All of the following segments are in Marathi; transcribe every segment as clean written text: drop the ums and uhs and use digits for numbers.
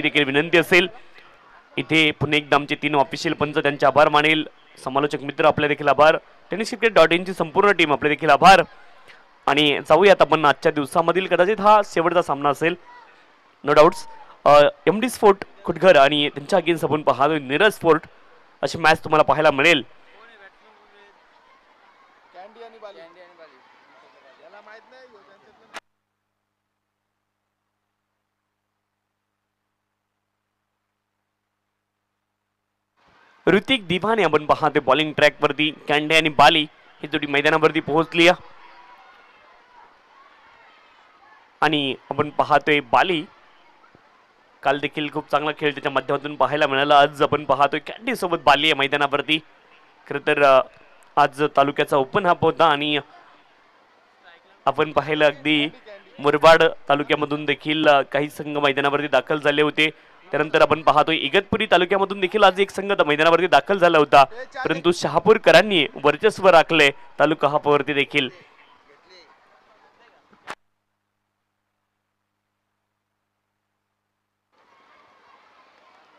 देखील विनंती असेल. इथे पुन्हा एकदा आमचे 3 ऑफिशियल पंच त्यांचे आभार मानेल. समालोचक मित्र आपले देखील आभार. tenniscricket.in ची संपूर्ण टीम आपले देखील आभार. आणि जाऊयात आपण आजच्या दिवसामधील कदाचित हा शेवटचा सामना असेल no doubts. M D sport Khutghar आणि त्यांच्या अगेन्स्ट आपण पाहतोय नीरज स्पोर्ट अशी मॅच तुम्हाला पाहायला मिळेल. ऋतिक दिभाने आपण पाहतोय बॉलिंग ट्रॅक वरती. कॅन्डे आणि बाली ही जोडी मैदानावरती पोहोचली आणि आपण पाहतोय बाली काल देखील खूप चांगला खेळ त्याच्या माध्यमातून पाहायला मिळाला. आज आपण पाहतोय कॅन्डी सोबत बाली आहे मैदानावरती. खरं तर आज तालुक्याचा ओपन हाफ होता आणि आपण पाहिलं अगदी मुरबाड तालुक्यामधून देखील काही संघ मैदानावरती दाखल झाले होते. त्यानंतर आपण पाहतोय इगतपुरी तालुक्यामधून देखील आज एक संघ मैदानावरती दाखल झाला होता. परंतु शहापूरकरांनी वर्चस्व राखले तालुका हाफवरती देखील.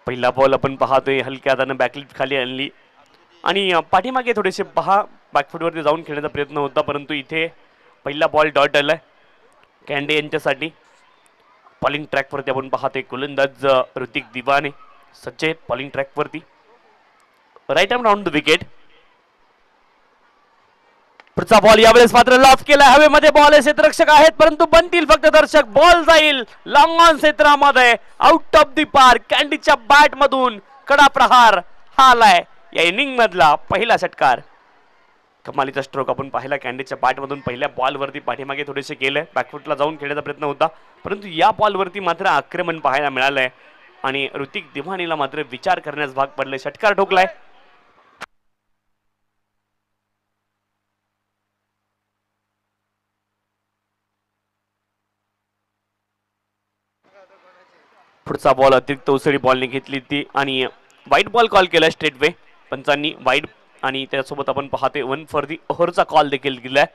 पहिला बॉल आपण पाहतोय हलक्या हाताने बॅकलिफ्ट खाली आणली आणि पाठीमागे थोडेसे पहा बॅकफुटवरती जाऊन खेळण्याचा प्रयत्न होता. परंतु इथे पहिला बॉल डॉट आलाय कॅन्डे यांच्यासाठी. बॉलिंग ट्रॅकवरती आपण पाहतोय गोलंदाज ऋतिक दिवाने सज्ज बॉलिंग ट्रॅकवरती. Right arm round the wicket. पुढचा बॉल यावेळेस मात्र लॉफ केला. हवेमध्ये बॉल आहे, क्षेत्ररक्षक आहेत परंतु बनतील फक्त दर्शक. बॉल जाईल लॉंग ऑन क्षेत्रामध्ये आउट ऑफ दी पार्क. कॅन्डीच्या बॅट मधून कडा प्रहार हा आलाय या इनिंग मधला पहिला षटकार. कमालीचा स्ट्रोक आपण पाहिला कॅन्डीच्या बॅट मधून पहिल्या बॉल वरती पाठीमागे थोडेसे गेले. बॅकफुटला जाऊन खेळण्याचा प्रयत्न होता परंतु या बॉल वरती मात्र आक्रमण पाहायला मिळालंय आणि ऋतिक दिवानीला मात्र विचार करण्यास भाग पडले. षटकार ठोकलाय. पुढचा बॉल अतिरिक्त उसळी बॉलने घेतली ती आणि वाईट बॉल कॉल केला स्ट्रेट वे पंचांनी. वाईट आणि त्यासोबत आपण पाहतोय वन फॉर दी ओव्हरचा कॉल देखील दिलाय.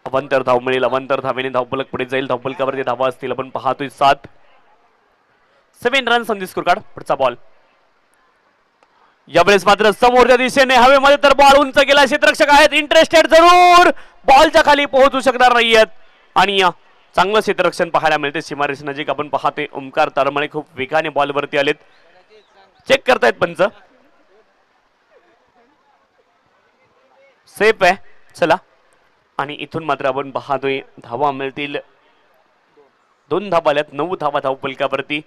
अवंतर धाव मिळेल. अवंतर धावेने धावफलक पुढे जाईल. धावफलकावरती धावा असतील आपण पाहतोय 7 run on the score card. पुढचा बॉल यावेळेस मात्र समोरच्या दिशेने हवेमध्ये तर बॉल उंच गेला. क्षेत्ररक्षक आहेत इंटरेस्टेड जरूर बॉलच्या खाली पोहोचू शकणार नाहीयेत आणि चांगलं क्षेत्ररक्षण पाहायला मिळते सीमारेष नजीक. आपण पाहतोय ओमकार तारमळे खूप वेगाने बॉल वरती आलेत. चेक करतायत पंच. सेफ आहे चला. आणि इथून मात्र आपण पाहतोय धावा मिळतील. 2 धावा आल्यात. 9 धावा धावफलकावरती.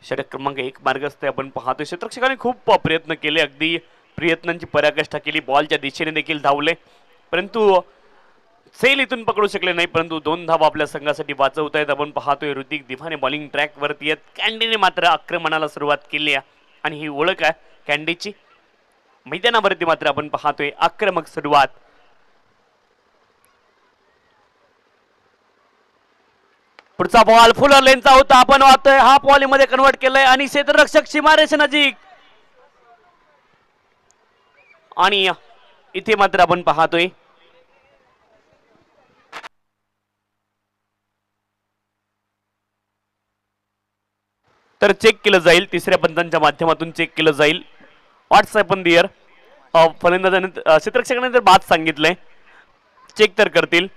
षटक क्रमांक 1 मार्गस्थ आपण पाहतोय. क्षेत्ररक्षकाने खूप प्रयत्न केले. अगदी प्रयत्नांची पराकाष्ठा केली. बॉलच्या दिशेने देखील धावले परंतु सेल इथून पकडू शकले नाही. परंतु 2 धावा आपल्या संघासाठी वाचवत आहेत. आपण पाहतोय ऋतिक दिवाने बॉलिंग ट्रॅक वरती आहेत. कॅन्डीने मात्र आक्रमणाला सुरुवात केली आहे आणि ही ओळख आहे कॅन्डीची. मैदानावरती मात्र आपण पाहतोय आक्रमक सुरुवात. पुढचा बॉल फुलर लेनचा होता. आपण वाहतोय हा बॉल मध्ये कन्वर्ट केलाय आणि क्षेत्ररक्षक सीमारेष नजीक आणि इथे मात्र आपण पाहतोय तर चेक केलं जाईल. तिसऱ्या पंचांच्या माध्यमातून चेक केलं जाईल. व्हॉट्सअप ऑन दियर फलंदाजाने क्षेत्ररक्षकाने जर बाद सांगितलंय चेक तर करतील.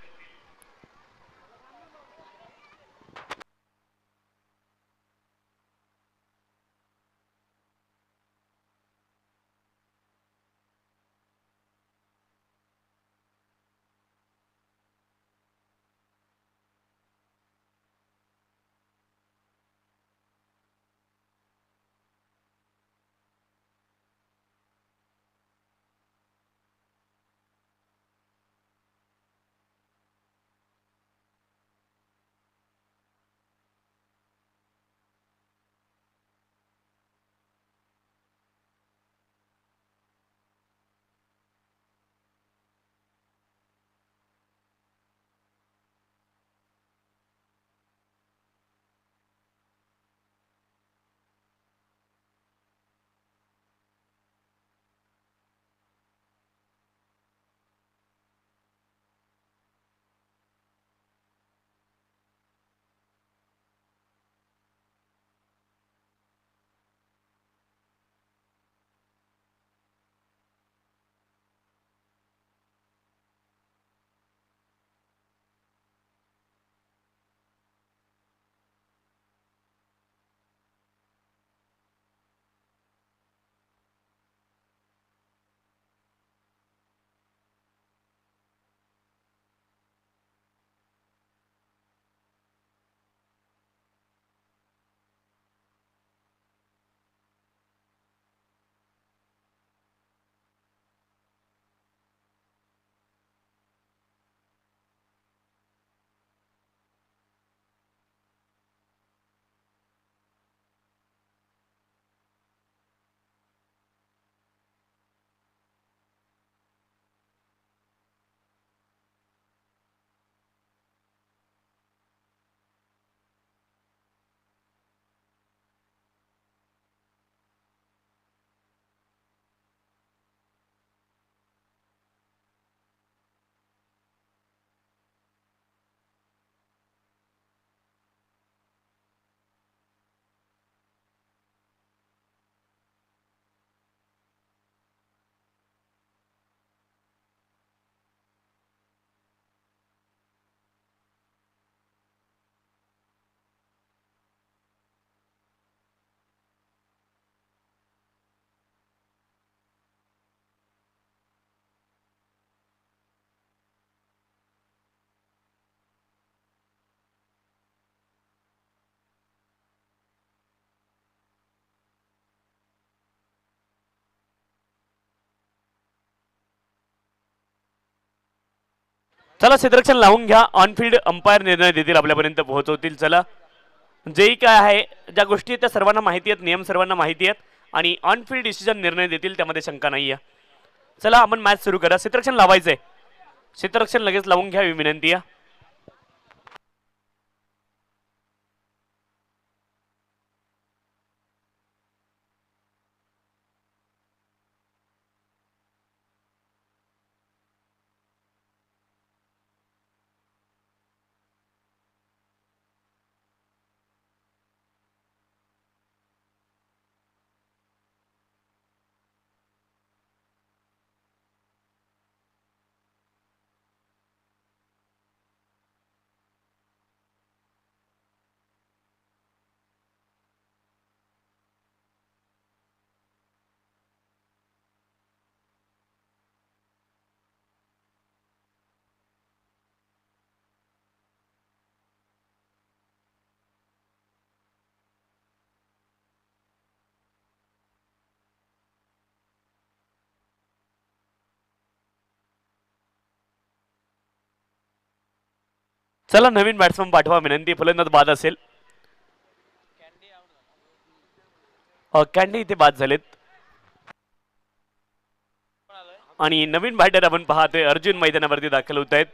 चला क्षेत्ररक्षण लावून घ्या. ऑन फील्ड अंपायर निर्णय देतील, आपल्यापर्यंत पोहोचवतील. चला जेही काय आहे, ज्या गोष्टी आहेत त्या सर्वांना माहिती आहेत, नियम सर्वांना माहिती आहेत आणि ऑन फील्ड डिसिजन निर्णय देतील, त्यामध्ये शंका नाही आहे. चला आपण मॅच सुरू करा. क्षेत्ररक्षण लावायचंय, क्षेत्ररक्षण लगेच लावून घ्या, विनंती आहे. चला नवीन बॅट्समन पाठवा, विनंती. फलंदाज बाद असेल. कॅन्डी इथे बाद झालेत आणि नवीन बॅटर आपण पाहतोय अर्जुन मैदानावरती दाखल होत आहेत.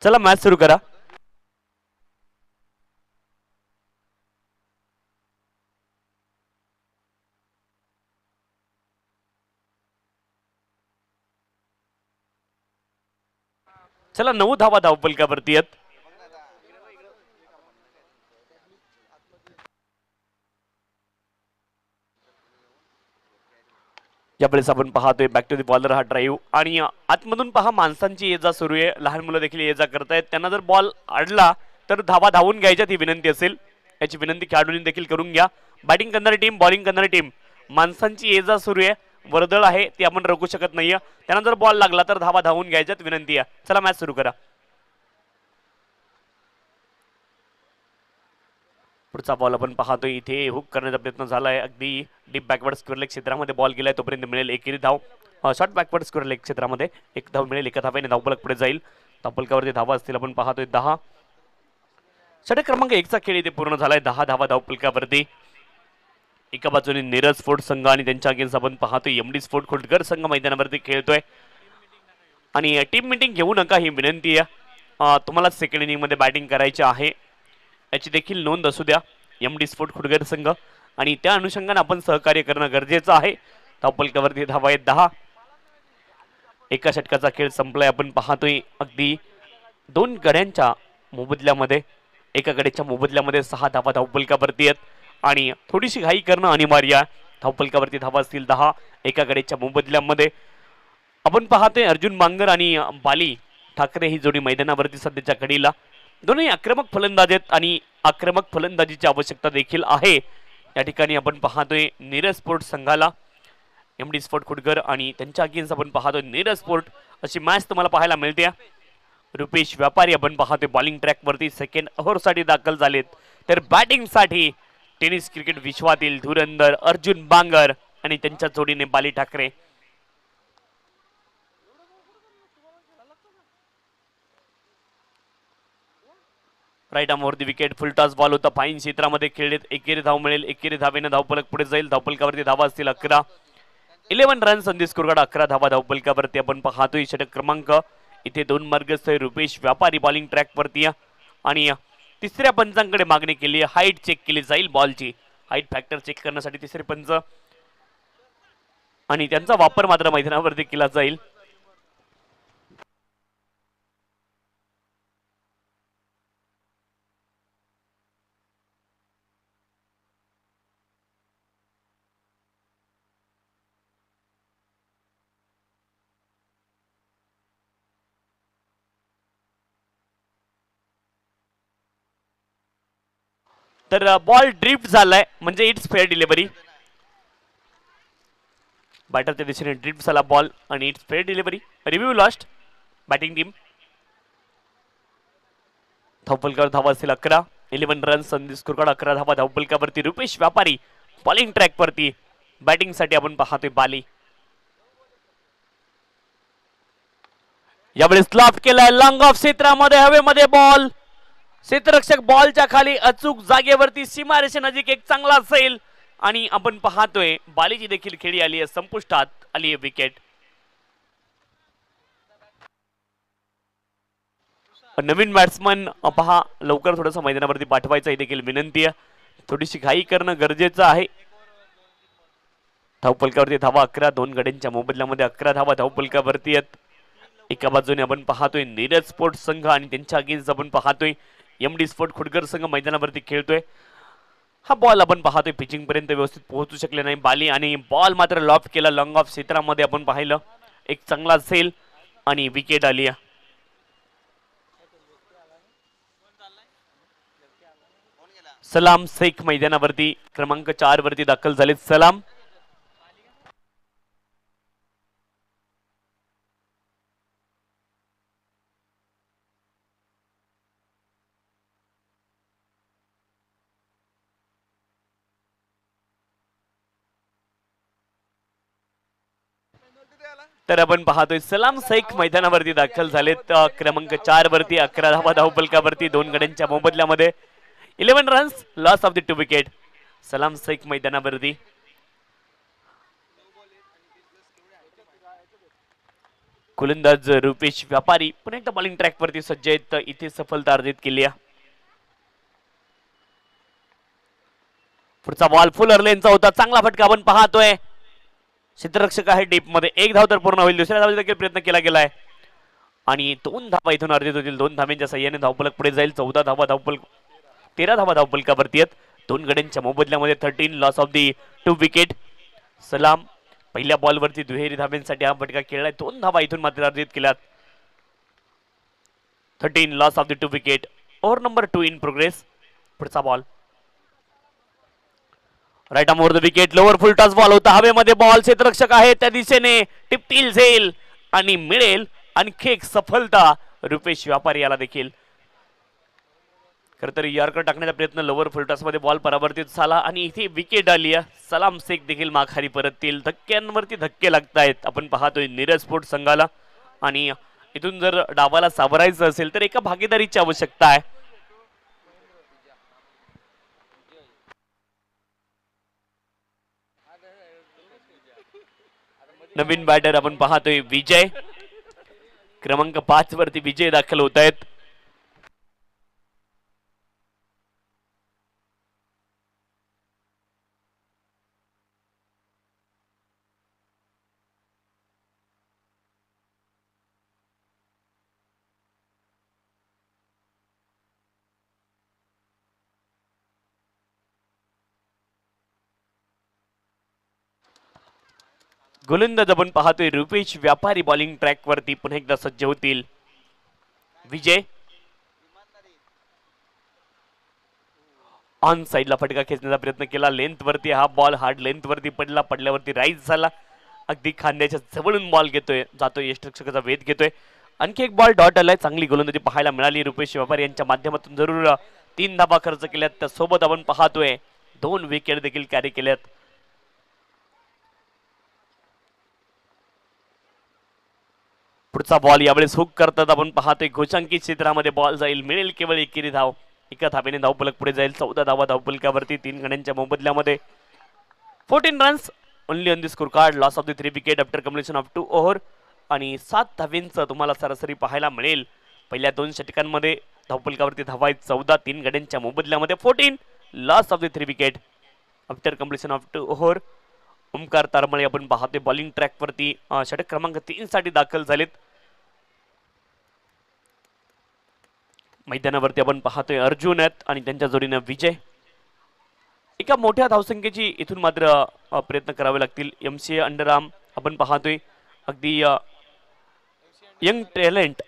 चला मॅच सुरू करा. चला 9 धावा धावफलकावरती आहेत. यावेळेस आपण पाहतोय बॅक टू द बॉलर हा ड्राईव्ह आणि आतमधून पहा माणसांची ये जा सुरू आहे. लहान मुलं देखील ये जा करतायत. त्यांना जर बॉल अडला तर धावा धावून घ्यायच्यात ही विनंती असेल. याची विनंती खेळाडूंनी देखील करून घ्या. बॅटिंग करणारी टीम, बॉलिंग करणारी टीम, माणसांची ये जा सुरू आहे. वर्दळ आहे ती आपण रोखू शकत नाहीये. त्यांना जर बॉल लागला तर धावा धावून घ्यायच्यात विनंती आहे. चला मॅच सुरू करा. पुढचा बॉल आपण पाहतोय इथे हुक करण्याचा प्रयत्न झालाय. अगदी डीप बॅकवर्ड स्क्वेअर लेग क्षेत्रामध्ये बॉल गेलाय. तोपर्यंत मिळेल एकेरी धाव. शॉर्ट बॅकवर्ड स्क्वेअर लेग क्षेत्रामध्ये एक धाव मिळेल. एका धावेने धावफलक पुढे जाईल. धावफलकावरती धावा असतील आपण पाहतोय 10. षटक क्रमांक 1चा खेळ इथे पूर्ण झालाय. 10 धावा धावफलकावरती. एका बाजूने नीरज स्पोर्ट संघ आणि त्यांच्या अगेन्स्ट आपण पाहतोय एमडी स्पोर्ट खोडकर संघ मैदानावरती खेळतोय. आणि टीम मिटिंग घेऊ नका ही विनंती आहे. तुम्हाला सेकंड इनिंग मध्ये बॅटिंग करायची आहे याची देखील नोंद असू द्या. एमडी स्पोर्ट खुडगर संघ आणि त्या अनुषंगाने आपण सहकार्य करणं गरजेचं आहे. धावफलकावरती धावा आहेत 10. एका षटकाचा खेळ संपलाय. आपण पाहतोय अगदी 2 गड्यांच्या मोबदल्यामध्ये, एका गड्याच्या मोबदल्यामध्ये 6 धावा धावफलकावरती आहेत आणि थोडीशी घाई करणं अनिवार्य. धावफलकावरती धावा असतील 10. एका गड्याच्या मोबदल्यामध्ये आपण पाहतोय अर्जुन बांगर आणि बाली ठाकरे ही जोडी मैदानावरती सध्याच्या घडीला. दोन्ही आक्रमक फलंदाज आहेत आणि आक्रमक फलंदाजीची आवश्यकता देखील आहे. या ठिकाणी आपण पाहतोय नीरज स्पोर्ट संघाला एमडी स्पोर्ट खुडगर आणि त्यांच्या अगेन्स्ट आपण पाहतोय नीरज स्पोर्ट अशी मॅच तुम्हाला पाहायला मिळते. रुपेश व्यापारी आपण पाहतोय बॉलिंग ट्रॅकवरती सेकंड ओव्हरसाठी दाखल झालेत. तर बॅटिंगसाठी टेनिस क्रिकेट विश्वातील धुरंधर अर्जुन बांगर आणि त्यांच्या जोडीने बाली ठाकरे. राईट आर्मवरती विकेट. फुलटॉस बॉल होता. फाईन क्षेत्रामध्ये खेळलेत. एकेरी धाव मिळेल. एकेरी धावेने धावफलक पुढे जाईल. धावफलकावरती धावा असतील 11. 11 रन्स ऑन द स्कोरकार्ड. 11 धावा धावफलकावरती आपण पाहतोय. षटक क्रमांक इथे 2 मार्गस्थ रुपेश व्यापारी बॉलिंग ट्रॅक वरती आणि तिसऱ्या पंचांकडे मागणी केली. हाईट चेक केली जाईल बॉलची. हाईट फॅक्टर चेक करण्यासाठी तिसरे पंच आणि त्यांचा वापर मात्र मैदानावरती केला जाईल. तर बॉल ड्रिफ्ट झालाय म्हणजे इट्स फेअर डिलिव्हरी. बॅटरच्या दिशेने ड्रिफ्ट झाला बॉल आणि it's fair delivery. Review lost. Batting team धावपलकावर धावा असतील 11. 11 रन्स संधी स्कोर 11 धावा धावपलकावरती. रुपेश व्यापारी बॉलिंग ट्रॅक वरती. बॅटिंग साठी आपण पाहतोय बाली. यावेळेस लॉफ्ट केलाय लॉंग ऑफ क्षेत्रामध्ये हवेमध्ये बॉल. क्षेत्ररक्षक बॉलच्या खाली अचूक जागेवरती सीमारेषे नजीक एक चांगला असेल आणि आपण पाहतोय बालीची देखील खेळी आली आहे संपुष्टात आली आहे विकेट. नवीन बॅट्समन पहा लवकर थोडंसं मैदानावरती पाठवायचं ही देखील विनंती आहे. थोडीशी घाई करणं गरजेचं आहे. धावपलकावरती धावा 11. 2 गड्यांच्या मोबदल्यामध्ये 11 धावा धावपलकावरती आहेत. एका बाजूने आपण पाहतोय नीरज स्पोर्ट्स संघ आणि त्यांच्या अगेन्स्ट आपण पाहतोय एमडी स्पोर्ट खुडकर संघ मैदानावरती खेळतोय. हा बॉल आपण पाहतोय पिचिंग पर्यंत व्यवस्थित पोहोचू शकले नाही बाली आणि बॉल मात्र लॉफ्ट केला लॉंग ऑफ क्षेत्रामध्ये आपण पाहिलं एक चांगला असेल आणि विकेट आली. सलाम शेख मैदानावरती क्रमांक 4 वरती दाखल झालेत. सलाम तर आपण पाहतोय सलाम शेख मैदानावरती दाखल झालेत क्रमांक 4 वरती. 11 धावा धावपलकावरती. 2 गड्यांच्या मोबदल्यामध्ये 11 runs loss of the 2 wicket. सलाम शेख मैदानावरती. गोलंदाज रुपेश व्यापारी पुन्हा एकदा बॉलिंग ट्रॅक वरती सज्ज आहेत. इथे सफलता अर्जित केली आहे. पुढचा बॉल फुल अर्लेनचा होता. चांगला फटका आपण पाहतोय. क्षेत्ररक्षक आहे डीप मध्ये. 1 धाव तर पूर्ण होईल. दुसऱ्या धावेचा देखील प्रयत्न केला गेलाय आणि 2 धावा इथून अर्जित होतील. 2 धाव्यांच्या साह्याने धावपलक पुढे जाईल. 14 धावा धावपलक 13 धावा धावपलकावरती आहेत. 2 गड्यांच्या मोबदल्यामध्ये 13 लॉस ऑफ दी 2 विकेट. सलाम पहिल्या बॉलवरती दुहेरी धाव्यांसाठी हा फटका खेळलाय. 2 धावा इथून मात्र अर्जित केल्यात. 13 loss of the 2 wicket. Over number 2 in progress. पुढचा ball right arm over the wicket. Lower full toss ball होता. हवेमध्ये बॉल. क्षेत्ररक्षक आहे त्या दिशेने टिपतील झेल आणि मिळेल आणखी एक सफलता रुपेश व्यापारी याला देखील. खरं तर यॉर्कर टाकण्याचा प्रयत्न लोअर फुल टॉस मध्ये बॉल परावर्तित झाला आणि इथे विकेट आली. सलाम शेख देखील माघारी परततील. धक्क्यांवरती धक्के लागतायत आपण पाहतोय नीरज स्पोर्ट्स संघाला आणि इथून जर डावाला सावरायचं असेल तर एका भागीदारीची आवश्यकता आहे. नवीन बॅटर आपण पाहतोय विजय. क्रमांक 5 वरती विजय दाखल होत आहेत. गोलंदाज आपण पाहतोय रुपेश व्यापारी बॉलिंग ट्रॅक वरती पुन्हा एकदा सज्ज होतील. विजय ऑन साइडला फटका खेचण्याचा प्रयत्न केला. लेंथ वरती हा बॉल हार्ड लेंथ वरती पडला. पडल्यावरती राईज झाला. अगदी खांद्याच्या जवळून बॉल घेतोय जातोय. यष्टिरक्षकाचा वेध घेतोय. आणखी एक बॉल डॉट आलाय. चांगली गोलंदाजी पाहायला मिळाली रुपेश व्यापारी यांच्या माध्यमातून. जरूर 3 धाबा खर्च केल्यात. त्यासोबत आपण पाहतोय 2 विकेट देखील कॅरी केल्यात. पुढचा बॉल यावेळेस हुक करतात आपण पाहतोय. घोषांकित क्षेत्रामध्ये बॉल जाईल. मिळेल केवळ एकेरी धाव. एका धावेने धावपलक पुढे जाईल. 14 धावा धावपलकावरती. 3 गड्यांच्या मोबदल्यामध्ये 14 runs only on the score card. Loss of the 3 wicket after completion of 2 over आणि 7 धावेंचं तुम्हाला सरासरी पाहायला मिळेल. पहिल्या 2 षटकांमध्ये धावपलकावरती धावा आहेत 14. 3 गड्यांच्या मोबदल्यामध्ये 14 loss of the 3 wicket. After completion of 2 over Omkar Tarmale आपण पाहतोय बॉलिंग ट्रॅक वरती षटक क्रमांक 3 साठी दाखल झालेत. मैदानावरती आपण पाहतोय अर्जुन आहेत आणि त्यांच्या जोडीनं विजय. एका मोठ्या धावसंख्येची इथून मात्र प्रयत्न करावे लागतील. MCA अंडरआर्म आपण पाहतोय अगदी यंग टॅलेंट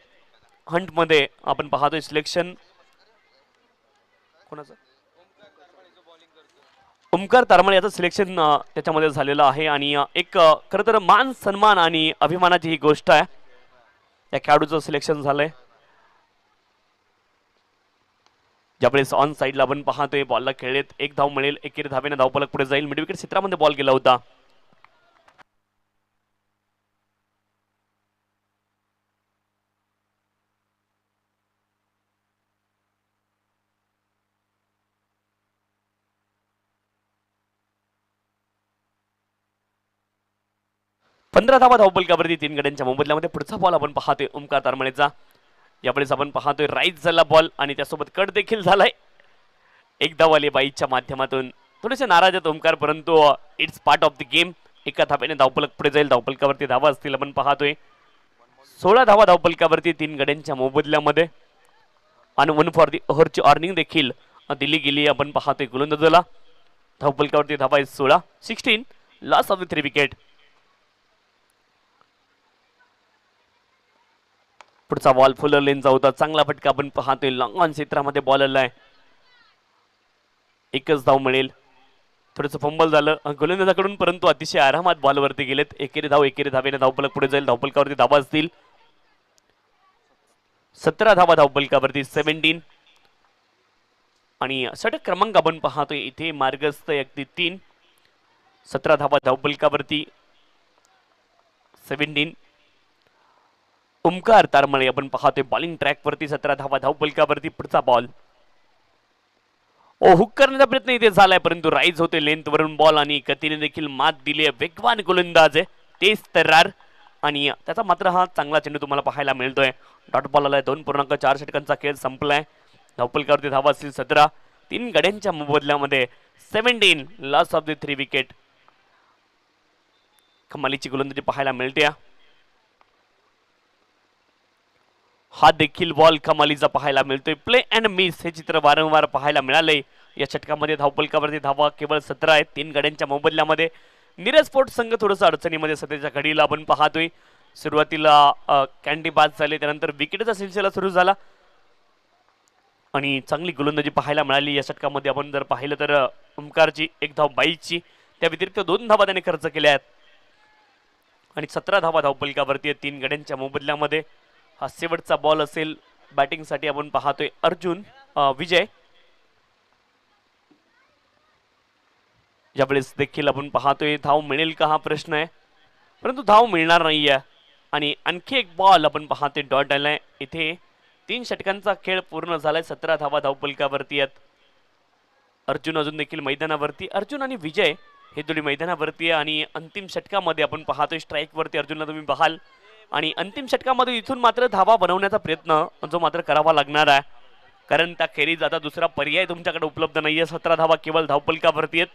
हंट मध्ये आपण पाहतोय सिलेक्शन कोणाचं ओमकार तारमळे याचं सिलेक्शन त्याच्यामध्ये झालेलं आहे आणि एक खरं तर मान सन्मान आणि अभिमानाची ही गोष्ट आहे. या खेळाडूचं सिलेक्शन झालंय. ज्यावेळेस ऑन साईडला आपण पाहतोय बॉलला खेळलेत, एक धाव मिळेल, एकेरी धावेने धावफलक पुढे जाईल. मिड विकेट क्षेत्रामध्ये बॉल गेला होता. पंधरा धावा धावफलकावरती 3 गड्यांच्या मोबदल्यामध्ये. पुढचा बॉल आपण पाहतोय ओमकार तारमळेचा. यावेळेस आपण पाहतोय राईट झाला बॉल आणि त्यासोबत कट देखील झालाय. एक धाव आली बाईच्या माध्यमातून. थोडेसे नाराज आहेत ओमकार, परंतु it's part of the game. एका धावेने धावफलक पुढे जाईल. धावफलकावरती धावा असतील आपण पाहतोय 16 धावा धावफलकावरती 3 गड्यांच्या मोबदल्यामध्ये आणि 1 फॉर दी ओव्हरची अर्निंग देखील दिली गेली आपण पाहतोय गोलंदाजाला. धावफलकावरती धावा आहे 16. 16 लॉस ऑफ द 3 विकेट. पुढचा बॉल फुलर लेनचा होता. चांगला फटका आपण पाहतोय. लॉंग ऑन क्षेत्रामध्ये बॉल आलाय. एकच धाव मिळेल. थोडंसं फंबल झालं गोलंदाजाकडून, परंतु अतिशय आरामात बॉलवरती गेलेत. एकेरी धावेने धावफलक पुढे जाईल. धावफलकावरती धावा असतील 17 धावा धावफलकावरती 17 आणि षटक क्रमांक आपण पाहतोय इथे मार्गस्थ अगदी 3. 17 धावा धावफलकावरती 17. ओमकार तारमळे आपण पाहतोय बॉलिंग ट्रॅक वरती 17 धावा धावफलकावरती. पुढचा बॉल हुक करण्याचा प्रयत्न इथे झालाय, परंतु राईज होते लेंथ वरून बॉल आणि गतीने देखील मात दिली आहे. वेगवान गोलंदाज आहे तेज तर्रार आणि त्याचा मात्र हा चांगला चेंडू तुम्हाला पाहायला मिळतोय. डॉट बॉल आलाय. 2.4 षटकांचा खेळ संपलाय. धावफलकावरती धावा असतील 17. 3 गड्यांच्या मोबदल्यामध्ये 17 लॉस ऑफ द 3 विकेट. कमालीची गोलंदाजी पाहायला मिळते. हा देखील बॉल कमालीचा पाहायला मिळतोय. प्ले अँड मिस हे चित्र वारंवार पाहायला मिळालंय या षटकामध्ये. धावफलकावरती धावा केवळ 17 आहेत 3 गड्यांच्या मोबदल्यामध्ये. नीरज स्पोर्ट्स संघ थोडंसं अडचणीमध्ये सध्याच्या घडीला आपण पाहतोय. सुरुवातीला कॅन्डी बाद झाले, त्यानंतर विकेटचा सिलसिला सुरू झाला आणि चांगली गोलंदाजी पाहायला मिळाली या षटकामध्ये. आपण जर पाहिलं तर ओमकारची एक धाव बाईची, त्या व्यतिरिक्त 2 धावा त्याने खर्च केल्या आहेत आणि 17 धावा धावफलकावरती 3 गड्यांच्या मोबदल्यामध्ये. हा शेवटचा बॉल असेल बॅटिंगसाठी. आपण पाहतोय अर्जुन विजय. ज्यावेळेस देखील आपण पाहतोय धाव मिळेल का हा प्रश्न आहे, परंतु धाव मिळणार नाहीये आणि आणखी एक बॉल आपण पाहतोय डॉट आलाय. इथे 3 षटकांचा खेळ पूर्ण झालाय. 17 धावा धावफलकावरती आहेत. अर्जुन अजून देखील मैदानावरती. अर्जुन आणि विजय हे जोडी मैदानावरती आहे आणि अंतिम षटकामध्ये आपण पाहतोय स्ट्राईक वरती अर्जुनला तुम्ही पाहाल आणि अंतिम षटकामध्ये इथून मात्र धावा बनवण्याचा प्रयत्न जो मात्र करावा लागणार आहे, कारण त्या खेरीज आता दुसरा पर्याय तुमच्याकडे उपलब्ध नाहीये. 17 धावा केवळ धावफलकावरती आहेत.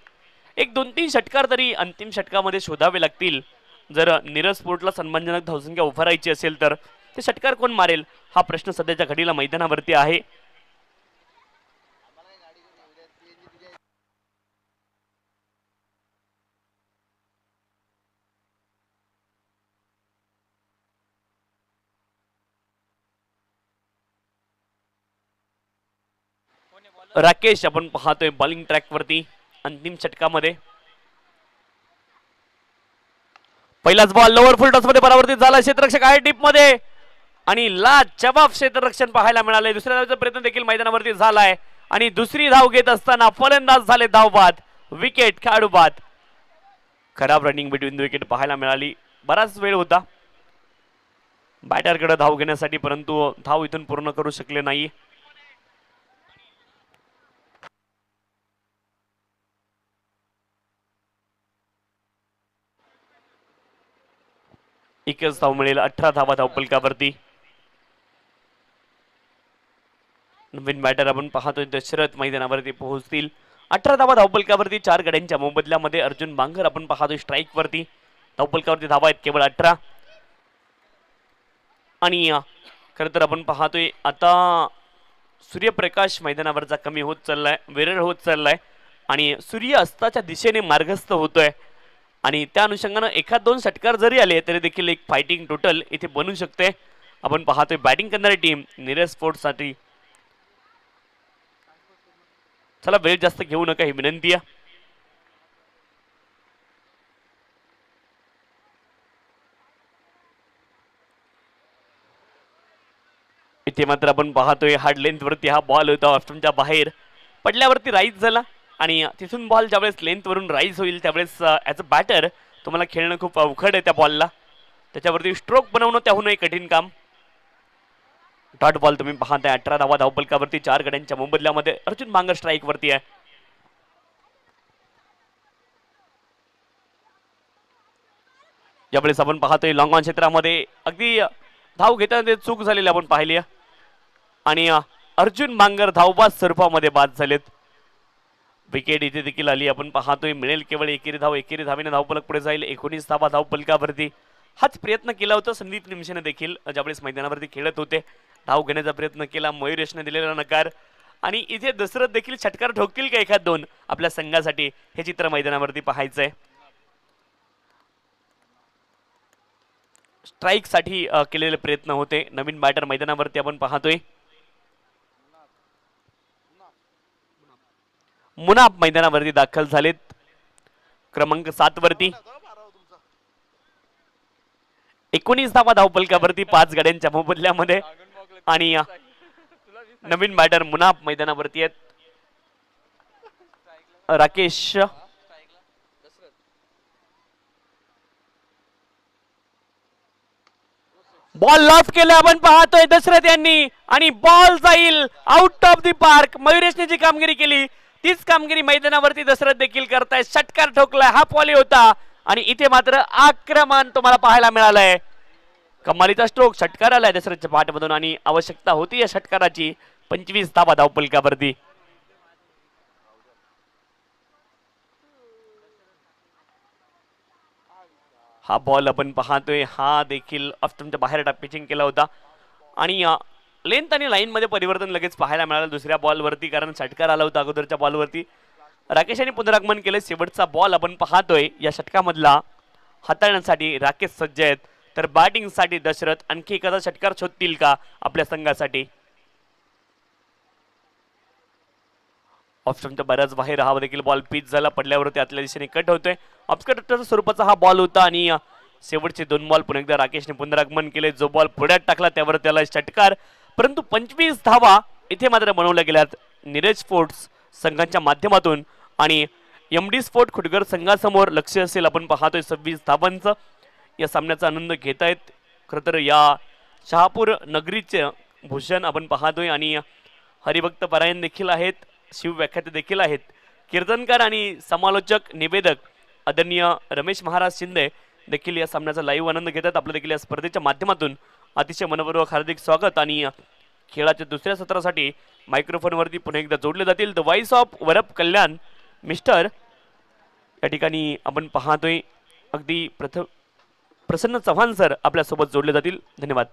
1-2-3 षटकार तरी अंतिम षटकामध्ये शोधावे लागतील जर नीरज स्पोर्टला सन्मानजनक धावसंख्या उभारायची असेल तर. ते षटकार कोण मारेल हा प्रश्न सध्याच्या घडीला मैदानावरती आहे. राकेश आपण पाहतोय बॉलिंग ट्रॅक वरती अंतिम षटकामध्ये. पहिलाच बॉल लोअर फुल टॉस मध्ये परावर्तित झाला. क्षेत्ररक्षक आहे टीप मध्ये आणि लाजवाब क्षेत्ररक्षण पाहायला मिळाले. दुसऱ्या धावेचा प्रयत्न देखील मैदानावरती झालाय आणि दुसरी धाव घेत असताना फलंदाज झाले धावबाद. विकेट खेळाडू बाद. खराब रनिंग बिटवीन द विकेट पाहायला मिळाली. बराच वेळ होता बॅटरकडे धाव घेण्यासाठी, परंतु धाव इथून पूर्ण करू शकले नाही. एकच धाव मिळेल. 18 धावा धावफलकावरती. नवीन बॅटर आपण पाहतोय दशरथ मैदानावरती पोहोचतील 18 धावा धावपलकावरती 4 गड्यांच्या मोबदल्यामध्ये अर्जुन बांगर आपण पाहतोय स्ट्राईक वरती. धावपलकावरती धावा आहेत केवळ 18. आणि खरं तर आपण पाहतोय आता सूर्यप्रकाश मैदानावरचा कमी होत चाललाय, विरळ होत चाललाय आणि सूर्य अस्ताच्या दिशेने मार्गस्थ होतोय आणि त्या अनुषंगानं एखाद दोन षटकार जरी आले तरी देखील एक फायटिंग टोटल इथे बनू शकते. आपण पाहतोय बॅटिंग करणारी टीम नीरज स्पोर्ट्ससाठी. चला वेळ जास्त घेऊ नका ही विनंती आहे. इथे मात्र आपण पाहतोय हार्ड लेंथ वरती हा बॉल होता ऑप्शनच्या बाहेर पडल्यावरती राईज झाला आणि तिथून बॉल ज्यावेळेस लेंथ वरून राईज होईल त्यावेळेस ॲज अ बॅटर तुम्हाला खेळणं खूप अवघड आहे त्या बॉलला. त्याच्यावरती स्ट्रोक बनवणं त्याहूनही कठीण काम. डॉट बॉल तुम्ही पाहताय 18 धावा धावपलकावरती 4 गड्यांच्या मोबदल्यामध्ये अर्जुन बांगर स्ट्राईक वरती आहे. यावेळेस आपण पाहतोय लॉंग ऑन क्षेत्रामध्ये अगदी धाव घेताना चूक झालेली आपण पाहिली आणि अर्जुन बांगर धावबाद स्वरूपामध्ये बाद झालेत. विकेट इथे देखील आली आपण पाहतोय मिळेल केवळ एकेरी धाव. एकेरी धावेने धावपलक पुढे जाईल. 19 धावा धावपलकावरती हाच प्रयत्न केला होता संदीप निमशेने देखील ज्यावेळेस मैदानावरती खेळत होते. धाव घेण्याचा प्रयत्न केला, मयूर यशने दिलेला नकार आणि इथे दसरथ देखील षटकार ठोकतील का एखाद दोन आपल्या संघासाठी हे चित्र मैदानावरती पाहायचंय. स्ट्राईक साठी केलेले प्रयत्न होते. नवीन बॅटर मैदानावरती आपण पाहतोय. मुनाफ मैदानावरती दाखल झालेत क्रमांक 7 वरती. 19 धावा धावपलकावरती 5 गड्यांच्या मोबदल्यामध्ये आणि नवीन बॅटर मुनाफ मैदानावरती आहेत. राकेश बॉल लॉफ केला आपण पाहतोय दशरथ यांनी आणि बॉल जाईल आउट ऑफ द पार्क. मयुरेशने जी कामगिरी केली तीच कामगिरी मैदानावरती दशरथ देखील करताय. षटकार ठोकलाय, हा पॉली होता आणि इथे मात्र आक्रमण तुम्हाला पाहायला मिळालंय. कमालीचा स्ट्रोक षटकार आलाय दशरथच्या पाठमधून आणि आवश्यकता होती या षटकाराची. 25 धावा धावपलकावरती. हा बॉल आपण पाहतोय हा देखील ऑफस्टंपच्या बाहेर पिचिंग केला होता आणि लेंथ आणि लाईन मध्ये परिवर्तन लगेच पाहायला मिळालं दुसऱ्या बॉलवरती कारण षटकार आला होता अगोदरच्या बॉलवरती. राकेश यांनी पुनरागमन केले. शेवटचा बॉल आपण पाहतोय या षटकामधला हाताळण्यासाठी राकेश सज्ज आहेत तर बॅटिंग साठी दशरथ आणखी एखादा षटकार शोधतील का आपल्या संघासाठी. ऑप्शनच्या बऱ्याच बाहेर हा देखील बॉल पिच झाला पडल्यावरती आतल्या दिशेने कट होतोय. ऑप्स्कटर स्वरूपाचा हा बॉल होता आणि शेवटचे 2 बॉल पुन्हा एकदा राकेशने पुनरागमन केले. जो बॉल पुढ्यात टाकला त्यावर त्याला षटकार परंतु 25 धावा इथे मात्र बनवल्या गेल्यात नीरज स्पोर्ट्स संघाच्या माध्यमातून आणि एमडी स्पोर्ट खुटगर संघासमोर लक्ष असेल आपण पाहतोय 26 धावांचं. या सामन्याचा आनंद घेत आहेत खरं तर या शहापूर नगरीचे भूषण आपण पाहतोय आणि हरिभक्त परायण देखील आहेत, शिवव्याख्याते देखील आहेत, कीर्तनकार आणि समालोचक निवेदक आदरणीय रमेश महाराज शिंदे देखील या सामन्याचा लाईव्ह आनंद घेतात. आपलं देखील या स्पर्धेच्या माध्यमातून अतिशय मनपूर्वक हार्दिक स्वागत आणि खेळाच्या दुसऱ्या सत्रासाठी मायक्रोफोनवरती पुन्हा एकदा जोडले जातील the voice of Varap Kalyan mister या ठिकाणी आपण पाहतोय अगदी प्रसन्न चव्हाण सर आपल्यासोबत जोडले जातील. धन्यवाद.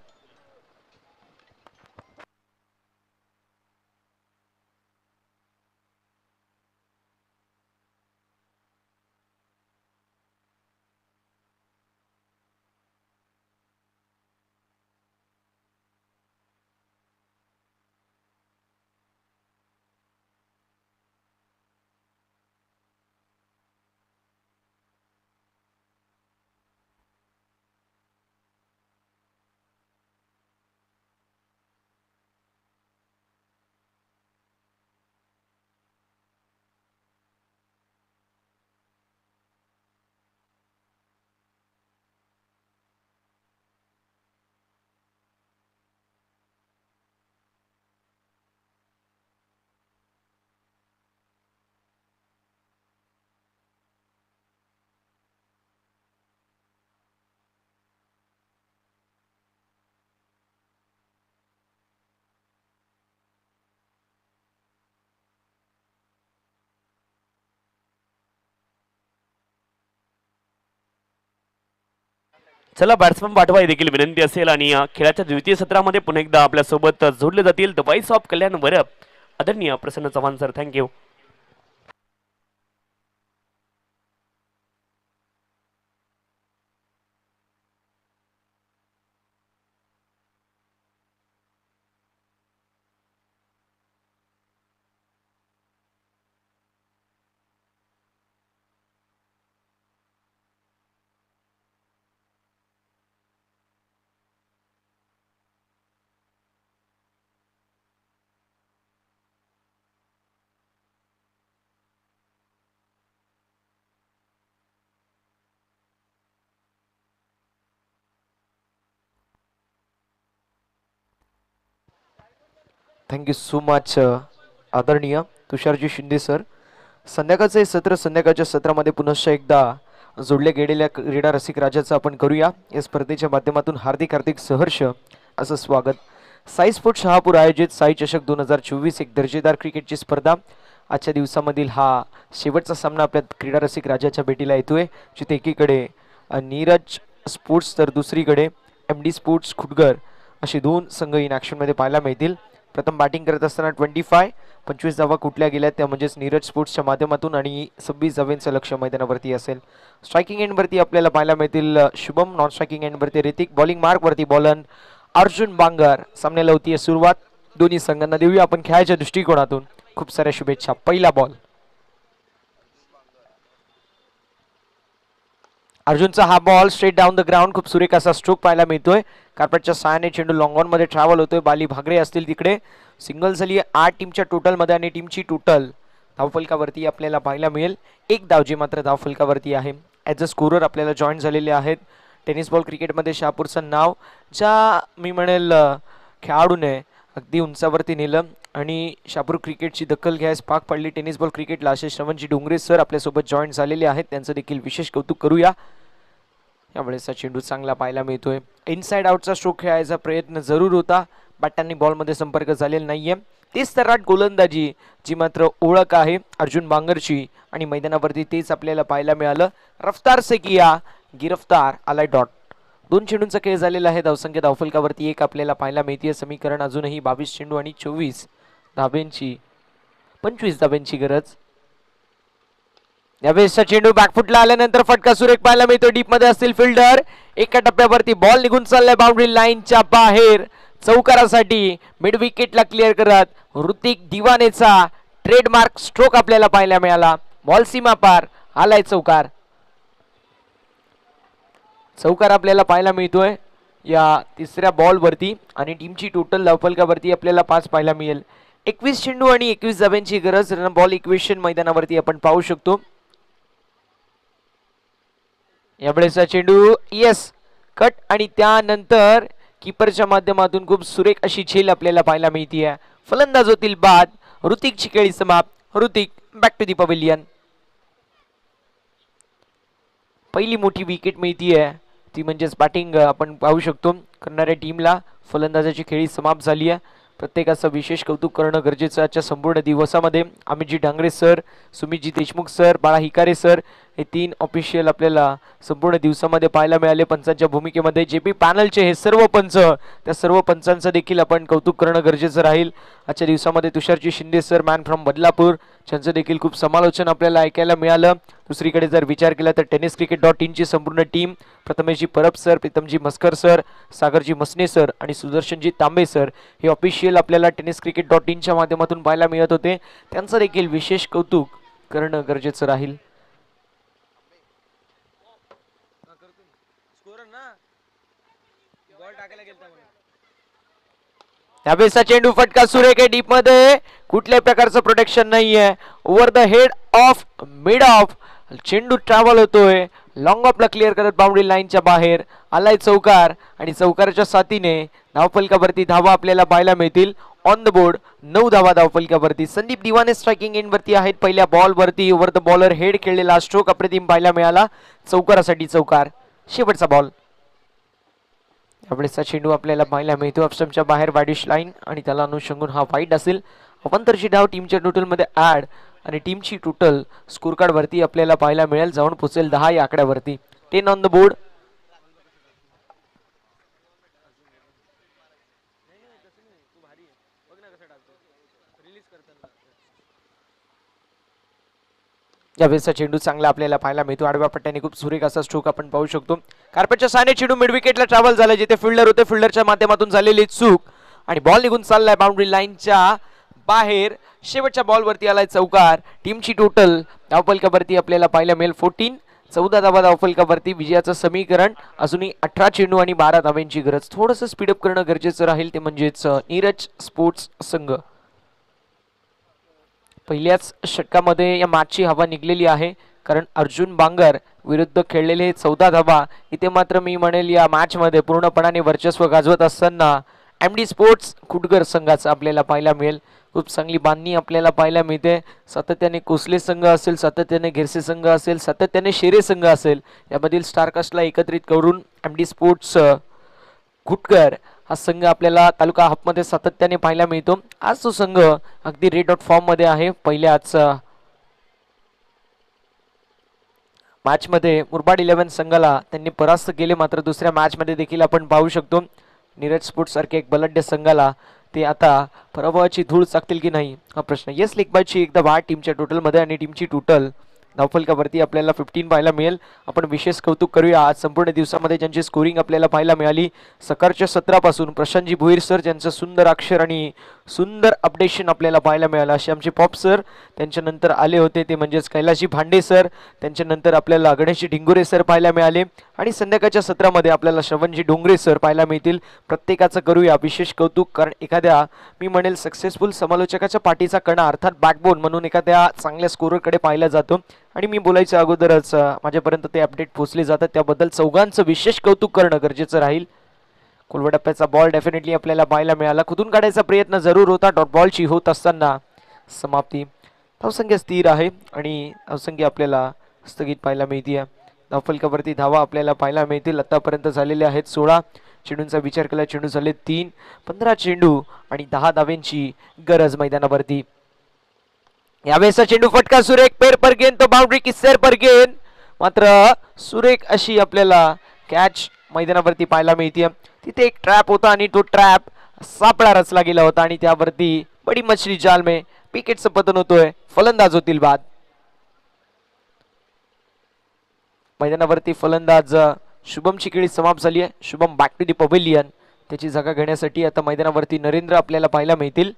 चला बॅट्समन पाठवा देखील विनंती असेल आणि खेळाच्या द्वितीय सत्रामध्ये पुन्हा एकदा आपल्यासोबत जोडले जातील द व्हॉइस ऑफ कल्याण वर आदरणीय Prasanna Chavan sir. Thank you. Thank you so much आदरणीय तुषारजी शिंदे सर. संध्याकाळचं हे सत्र संध्याकाळच्या सत्रामध्ये पुनश्च एकदा जोडल्या गेलेल्या क्रीडा रसिक राजाचं आपण करूया. या स्पर्धेच्या माध्यमातून हार्दिक हार्दिक सहर्ष असं स्वागत. साई स्पोर्ट्स शहापूर आयोजित साई चषक 2024 एक दर्जेदार क्रिकेटची स्पर्धा. आजच्या दिवसामधील हा शेवटचा सामना आपल्या क्रीडा रसिक राजाच्या भेटीला येतोय, जिथे एकीकडे नीरज स्पोर्ट्स तर दुसरीकडे MD स्पोर्ट्स खुटगर असे दोन संघ इन ॲक्शनमध्ये पाहायला मिळतील. प्रथम बॅटिंग करत असताना 25 धावा कुठल्या गेल्या त्या म्हणजेच नीरज स्पोर्ट्सच्या माध्यमातून आणि 26 धावांचं लक्ष मैदानावरती असेल. स्ट्रायकिंग एंडवरती आपल्याला पाहायला मिळतील शुभम, नॉन स्ट्रायकिंग एंडवरती ऋतिक, बॉलिंग मार्कवरती बॉलन अर्जुन बांगर. सामन्याला होती सुरुवात. दोन्ही संघांना देऊया आपण खेळाच्या दृष्टिकोनातून खूप साऱ्या शुभेच्छा. पहिला बॉल अर्जुनचा हा ball straight down the ground. खूप सुरेख असा स्ट्रोक पाहायला मिळतोय. कार्पेटच्या सहाय्याने चेंडू लॉंग ऑन मध्ये ट्रॅव्हल होतोय. बाली भागरे असतील तिकडे. सिंगल झाली 8 टीमच्या टोटल मध्ये आणि टीमची टोटल धावफलकावरती आपल्याला पाहायला मिळेल 1 धाव, जी मात्र धावफलकावरती आहे. ॲज अ स्कोरर आपल्याला जॉईन झालेले आहेत टेनिस बॉल क्रिकेटमध्ये शहापूरचं नाव ज्या मी म्हणेल खेळाडूने अगदी उंचावरती नेलं आणि शहापूर क्रिकेटची दखल घ्यायस पाक पडली टेनिस बॉल क्रिकेटला असे श्रवणजी डोंगरे सर आपल्यासोबत जॉईन झालेले आहेत. त्यांचं देखील विशेष कौतुक करूया. यावेळेस हा चेंडू चांगला पाहायला मिळतोय. इनसाइड आउटचा स्ट्रोक खेळायचा प्रयत्न जरूर होता. बॅटांनी बॉलमध्ये संपर्क झालेला नाहीये. तेच तराट गोलंदाजी जी मात्र ओळख आहे अर्जुन बांगरची आणि मैदानावरती तेच आपल्याला पाहायला मिळालं. रफ्तार से किया गिरफ्तार आलाय डॉट. 2 चेंडूंचा खेळ झालेला आहे. धावसंख्या धावफलकावरती 1 आपल्याला पाहायला मिळते. समीकरण अजूनही 22 चेंडू आणि 25 धाब्यांची गरज. यावेळेसचा चेंडू बॅकफुटला आल्यानंतर फटका सुरेख पाहायला मिळतो. डीप मध्ये असतील फिल्डर. एका टप्प्यावरती बॉल निघून चाललाय बाउंड्री लाईनच्या बाहेर. चौकारासाठी मिड विकेटला क्लिअर करत ऋतिक दिवानेचा ट्रेडमार्क स्ट्रोक आपल्याला पाहायला मिळाला. बॉल सीमा पार आलाय चौकार. चौकार आपल्याला पाहायला मिळतोय या तिसऱ्या बॉल वरती आणि टीमची टोटल धावफलकावरती आपल्याला 5 पाहायला मिळेल. 21 चेंडू आणि 21 धाब्यांची गरज. रन बॉल इक्वेशन मैदानावरती आपण पाहू शकतो. यावेळेसचा चेंडू यस कट आणि त्यानंतर कीपरच्या माध्यमातून खूप सुरेख अशी झेल आपल्याला पाहायला मिळते. फलंदाज होतील बाद. ऋतिकची खेळी समाप्त. Hrithik back to the pavilion. पहिली मोठी विकेट मिळतीये ती म्हणजेच बॅटिंग आपण पाहू शकतो करणाऱ्या टीमला. फलंदाजाची खेळी समाप्त झाली आहे. प्रत्येकाचं विशेष कौतुक करणं गरजेचं आजच्या संपूर्ण दिवसामध्ये. अमितजी डांगरे सर, सुमितजी देशमुख सर, बाळा हिकारे सर हे 3 ऑफिशियल आपल्याला संपूर्ण दिवसामध्ये पाहायला मिळाले पंचांच्या भूमिकेमध्ये. JP पॅनलचे हे सर्व पंच, त्या सर्व पंचांचं देखील आपण कौतुक करणं गरजेचं राहील. आजच्या दिवसामध्ये Tusharji Shinde sir man from Badlapur त्यांचं देखील खूप समालोचन आपल्याला ऐकायला मिळालं. दुसरीकडे जर विचार केला तर tenniscricket.in ची संपूर्ण team, Prathameshji Parab sir, Pritamji Maskar sir, Sagarji Masne sir आणि सुदर्शनजी तांबे सर हे ऑफिशियल आपल्याला tenniscricket.in च्या माध्यमातून पाहायला मिळत होते. त्यांचं देखील विशेष कौतुक करणं गरजेचं राहील. यावेळेसचा चेंडू फटका सुरेख आहे डीप मध्ये. कुठल्याही प्रकारचं प्रोटेक्शन नाहीये. Over the head of mid of चेंडू ट्रॅव्हल होतोय. लॉंग ऑफला क्लिअर करत बाउंड्री लाईनच्या बाहेर आलाय चौकार आणि चौकाराच्या साथीने धावफलकावरती धावा आपल्याला पाहायला मिळतील. ऑन द बोर्ड 9 धावा धावफलकावरती. संदीप दिवाने स्ट्रायकिंग एंड वरती आहेत. पहिल्या बॉल वरती ओव्हर द बॉलर हेड खेळलेला स्ट्रोक अप्रतिम पाहायला मिळाला. चौकारासाठी चौकार. शेवटचा बॉल. यावेळेसचा चेंडू आपल्याला पाहायला मिळतो ऑफस्टंपच्या बाहेर वाईडिश लाईन आणि त्याला अनुषंगून हा वाईट असेल. अवंतरची धाव टीमच्या टोटलमध्ये ऍड आणि टीमची टोटल स्कोर कार्ड वरती आपल्याला पाहायला मिळेल. जाऊन पोहोचेल 10 या आकड्यावरती. 10 ऑन द बोर्ड. यावेळेसचा चेंडू चांगला आपल्याला पाहायला मिळतो. आडव्या पट्ट्याने खूप सुरेख असा स्ट्रोक आपण पाहू शकतो. कार्पेटच्या साने चेंडू मिड विकेटला ट्रॅव्हल झाला, जिथे फिल्डर होते, फिल्डरच्या माध्यमातून झालेली चूक आणि बॉल निघून चाललाय बाउंड्री लाईनच्या बाहेर. शेवटच्या बॉलवरती आलाय चौकार. टीमची टोटल धावफलकावरती आपल्याला पाहायला मिळेल 14. 14 धावा धावफलकावरती. विजयाचं समीकरण अजूनही 18 चेंडू आणि 12 धाव्यांची गरज. थोडंसं स्पीडअप करणं गरजेचं राहील, ते म्हणजेच नीरज स्पोर्ट्स संघ. पहिल्याच षटकामध्ये या मॅचची हवा निघलेली आहे, कारण अर्जुन बांगर विरुद्ध खेळलेले 14 धावा. इथे मात्र मी म्हणेल या मॅच मध्ये पूर्णपणाने वर्चस्व गाजवत असताना एमडी स्पोर्ट्स खुटगर संघाचा आपल्याला पाहायला मिळेल. खूप चांगली बांधणी आपल्याला पाहायला मिळते. सातत्याने कोसले संघ असेल, सातत्याने गिरसे संघ असेल, सातत्याने शेरे संघ असेल, यामधील स्टारकास्टला एकत्रित करून एमडी स्पोर्ट्स खुटकर हा संघ आपल्याला तालुका हबमध्ये सातत्याने पाहायला मिळतो. आज तो संघ अगदी रेड आउट फॉर्म मध्ये आहे. पहिल्याच मॅच मध्ये मुरबाड 11 संघाला त्यांनी परास्त केले, मात्र दुसऱ्या मॅच मध्ये देखील आपण पाहू शकतो नीरज स्पोर्ट्स सारखे एक बलाढ्य संघाला ते आता पराभवाची धूळ चाकतील की नाही हा प्रश्न. येस, लीग मॅचची एकदा 12 टीमच्या टोटल मध्ये आणि टीमची टोटल धावफलकावरती आपल्याला 15 पाहायला मिळेल. आपण विशेष कौतुक करूया आज संपूर्ण दिवसामध्ये ज्यांची स्कोरिंग आपल्याला पाहायला मिळाली. सकाळच्या सत्रापासून प्रशांतजी भोईर सर ज्यांचं सुंदर अक्षर आणि सुंदर अपडेशन आपल्याला पाहायला मिळालं, असे आमचे पॉप सर. त्यांच्यानंतर आले होते ते म्हणजेच कैलाशी भांडे सर. त्यांच्यानंतर आपल्याला गणेशजी ढिंगुरे सर पाहायला मिळाले आणि संध्याकाळच्या सत्रामध्ये आपल्याला श्रवणजी डोंगरे सर पाहायला मिळतील. प्रत्येकाचं करूया विशेष कौतुक, कारण एखाद्या मी म्हणेल सक्सेसफुल समालोचकाच्या पाठीचा कणा अर्थात बॅकबोन म्हणून एखाद्या चांगल्या स्कोररकडे पाहिला जातो. आणि मी बोलायच्या अगोदरच माझ्यापर्यंत ते अपडेट पोहोचले जातात, त्याबद्दल चौघांचं विशेष कौतुक करणं गरजेचं राहील. कोलवडप्प्याचा बॉल डेफिनेटली आपल्याला पाहायला मिळाला. खुदून काढायचा प्रयत्न जरूर होता. डॉट बॉलची होत असताना समाप्ती. धावसंख्या स्थिर आहे आणि धावसंख्या आपल्याला स्थगित पाहायला मिळते. धावफलकावरती धावा आपल्याला पाहायला मिळतील. आतापर्यंत झालेले आहेत 16. चेंडूंचा विचार केला चेंडू झाले 3. 15 चेंडू आणि 10 धाव्यांची गरज मैदानावरती. यावेळेसचा चेंडू फटका सुरेख, पेर पर गेन तो बाउंड्री की सेर पर गेन, मात्र सुरेख अशी आपल्याला कॅच मैदानावरती पाहायला मिळते. तिथे एक ट्रॅप होता आणि तो ट्रॅप सापळा रचला गेला होता आणि त्यावरती बडी मछली जाल में विकेटचं पतन होतोय. फलंदाज होतील बाद. मैदानावरती फलंदाज शुभमची खेळी समाप्त झाली आहे. Shubham back to the pavilion. त्याची जागा घेण्यासाठी आता मैदानावरती नरेंद्र आपल्याला पाहायला मिळतील.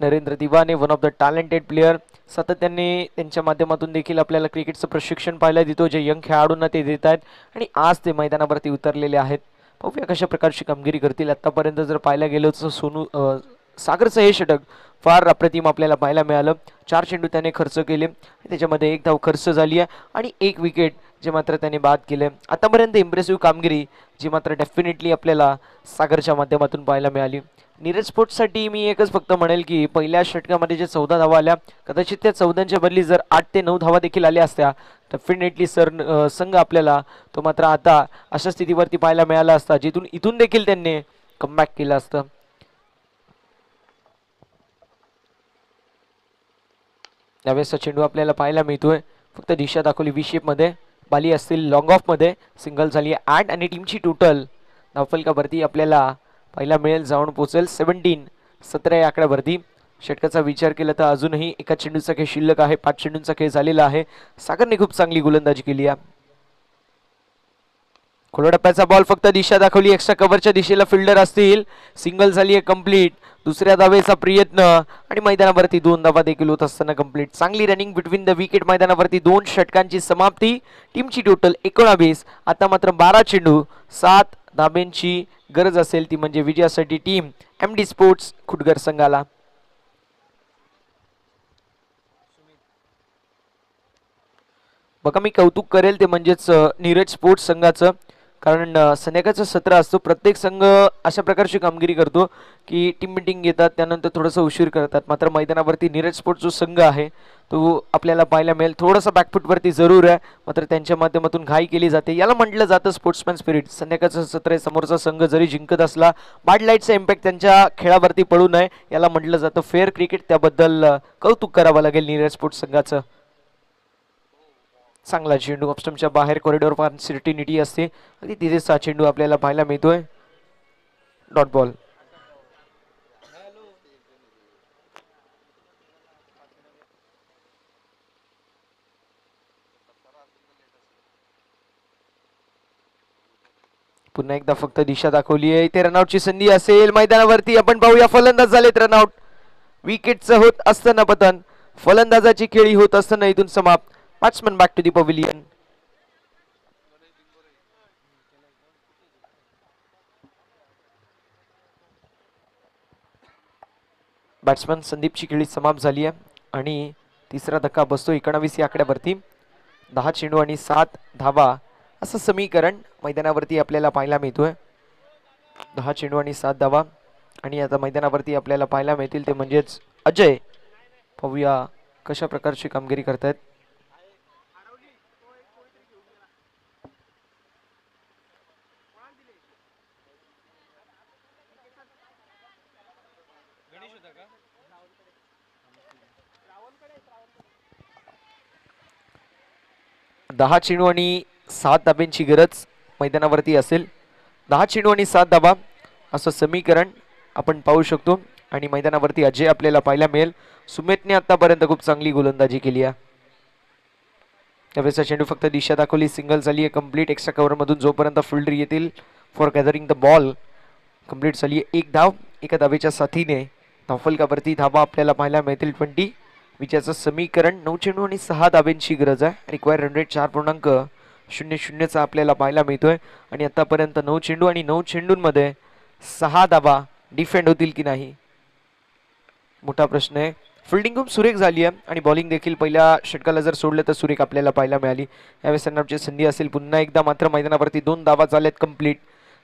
Narendra Diwane, one of the talented player. सातत्याने त्यांच्या माध्यमातून देखील आपल्याला क्रिकेटचं प्रशिक्षण पाहायला देतो, जे यंग खेळाडूंना ते देत आहेत आणि आज ते मैदानावरती उतरलेले आहेत. पाहूया कशा प्रकारची कामगिरी करतील. आतापर्यंत जर पाहायला गेलो तर सागरचं हे षटक फार अप्रतिम आपल्याला पाहायला मिळालं. 4 चेंडू त्याने खर्च केले, त्याच्यामध्ये 1 धाव खर्च झाली आहे आणि 1 विकेट जे मात्र त्याने बाद केले. आतापर्यंत इम्प्रेसिव्ह कामगिरी जी मात्र डेफिनेटली आपल्याला सागरच्या माध्यमातून पाहायला मिळाली. नीरज स्पोर्ट्ससाठी मी एकच फक्त म्हणेल की पहिल्या षटकामध्ये जे 14 धावा आल्या, कदाचित त्या 14च्या बदली जर 8 ते 9 धावा देखील आल्या असत्या, डेफिनेटली संघ आपल्याला तो मात्र आता अशा स्थितीवरती पाहायला मिळाला असता, जिथून इथून देखील त्यांनी कमबॅक केलं असतं. त्यावेळेसचा चेंडू आपल्याला पाहायला मिळतोय. फक्त दिशा दाखवली व्ही शेप मध्ये. बाली असतील लॉंग ऑफ मध्ये. सिंगल झाली 8 आणि टीमची टोटल धावफलकावरती आपल्याला पहिला मिळेल जाऊन पोहोचेल 17 या आकड्यावरती. षटकाचा विचार केला तर अजूनही एका चेंडूचा खेळ शिल्लक आहे. 5 चेंडूंचा खेळ झालेला आहे. सागरने खूप चांगली गोलंदाजी केली आहे. खोलटप्प्याचा बॉल फक्त दिशा दाखवली. एक्स्ट्रा कव्हरच्या दिशेला फिल्डर असतील. सिंगल झाली आहे कंप्लीट. दुसऱ्या धावेचा प्रयत्न आणि मैदानावरती 2 धावा देखील होत असताना कंप्लीट. चांगली रनिंग बिटवीन द विकेट. मैदानावरती 2 षटकांची समाप्ती. टीमची टोटल 19. आता मात्र 12 चेंडू 7 धाब्यांची गरज असेल, ती म्हणजे विजयासाठी टीम एमडी स्पोर्ट्स खुटगर संघाला. बघा मी कौतुक करेल ते म्हणजेच नीरज स्पोर्ट्स संघाचं, कारण संध्याकाळचं सत्र असतो. प्रत्येक संघ अशा प्रकारची कामगिरी करतो की टीम मिटिंग घेतात, त्यानंतर थोडंसं उशीर करतात. मात्र मैदानावरती नीरज स्पोर्ट्स जो संघ आहे तो आपल्याला पाहायला मिळेल. थोडंसं बॅकफुटवरती जरूर आहे, मात्र त्यांच्या माध्यमातून घाई केली जाते. याला म्हटलं जातं स्पोर्ट्समॅन स्पिरिट. संध्याकाळचं सत्र समोरचा संघ जरी जिंकत असला, बॅड लाईटचा इम्पॅक्ट त्यांच्या खेळावरती पडू नये याला म्हटलं जातं फेअर क्रिकेट. त्याबद्दल कौतुक करावं लागेल नीरज स्पोर्ट्स संघाचं. चांगला चेंडू ऑप्स्टमच्या बाहेर कॉरिडॉर फार सिर्टिनिटी असते, अगदी तिथेच हा चेंडू आपल्याला पाहायला मिळतोय. Dot ball. पुन्हा एकदा फक्त दिशा दाखवली आहे. इथे रनआउटची संधी असेल मैदानावरती. आपण पाहूया फलंदाज झालेत रनआउट. विकेटचं होत असताना पतन, फलंदाजाची खेळी होत असताना इथून समाप्त. Batsman back to the pavilion. Batsman संदीपची खेळी समाप्त झाली आहे आणि तिसरा धक्का बसतो 19 या आकड्यावरती. 10 चेंडू आणि 7 धावा असं समीकरण मैदानावरती आपल्याला पाहायला मिळतोय. 10 चेंडू आणि 7 धावा आणि आता मैदानावरती आपल्याला पाहायला मिळतील ते म्हणजेच अजय. पाहूया कशा प्रकारची कामगिरी करतायत. दहा चेंडू आणि 7 धाब्यांची गरज मैदानावरती असेल. 10 चेंडू आणि 7 धाबा असं समीकरण आपण पाहू शकतो आणि मैदानावरती अजय आपल्याला पाहायला मिळेल. सुमितने आतापर्यंत खूप चांगली गोलंदाजी केली आहे. त्यावेळेस चेंडू फक्त दिशा दाखवली. सिंगल झाली आहे कंप्लीट. एक्स्ट्रा कव्हर मधून जोपर्यंत फिल्डर येतील for gathering the ball. Complete झाली आहे 1 धाव. एका धावेच्या साथीने धावफलकावरती धावा आपल्याला पाहायला मिळतील 20. विजयाचं समीकरण 9 चेंडू आणि 6 धाब्यांची गरज आहे. रिक्वायर रन रेट 4.00चा आपल्याला पाहायला मिळतोय आणि आतापर्यंत 9 चेंडू आणि 9 चेंडूंमध्ये 6 धावा डिफेंड होतील की नाही मोठा प्रश्न आहे. फिल्डिंग खूप सुरेख झाली आहे आणि बॉलिंग देखील पहिल्या षटकाला जर सोडलं तर सुरेख आपल्याला पाहायला मिळाली. यावेळेस रनआउटची संधी असेल. पुन्हा एकदा मात्र मैदानावरती 2 धावा झाल्यात कंप्लीट.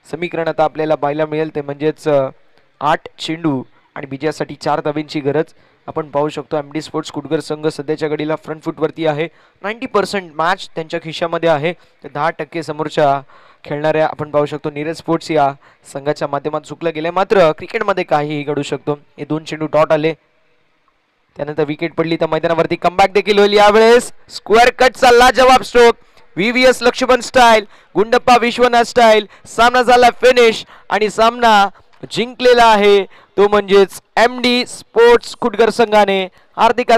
समीकरण आता आपल्याला पाहायला मिळेल ते म्हणजेच 8 चेंडू आणि विजयासाठी 4 धाब्यांची गरज. आपण पाहू शकतो एमडी स्पोर्ट्स कुटगर संघ सध्याच्या घडीला फ्रंट फुटवरती आहे. 90% मॅच त्यांच्या खिशामध्ये आहे. ते 10% समोरच्या खेळणाऱ्या आपण पाहू शकतो नीरज स्पोर्ट्स या संघाच्या माध्यमात चुकलं गेलंय. मात्र क्रिकेटमध्ये काहीही घडू शकतो. हे 2 चेंडू डॉट आले त्यानंतर विकेट पडली तर मैदानावरती कमबॅक देखील होईल. यावेळेस स्क्वेअर कटचा लाजवाब stroke. VVS Laxman style, Gundappa Vishwanath style. सामना झाला फिनिश आणि सामना जिंकलेला आहे तो म्हणजेच एमडी स्पोर्ट्स कुटगर संघाने. हार्दिक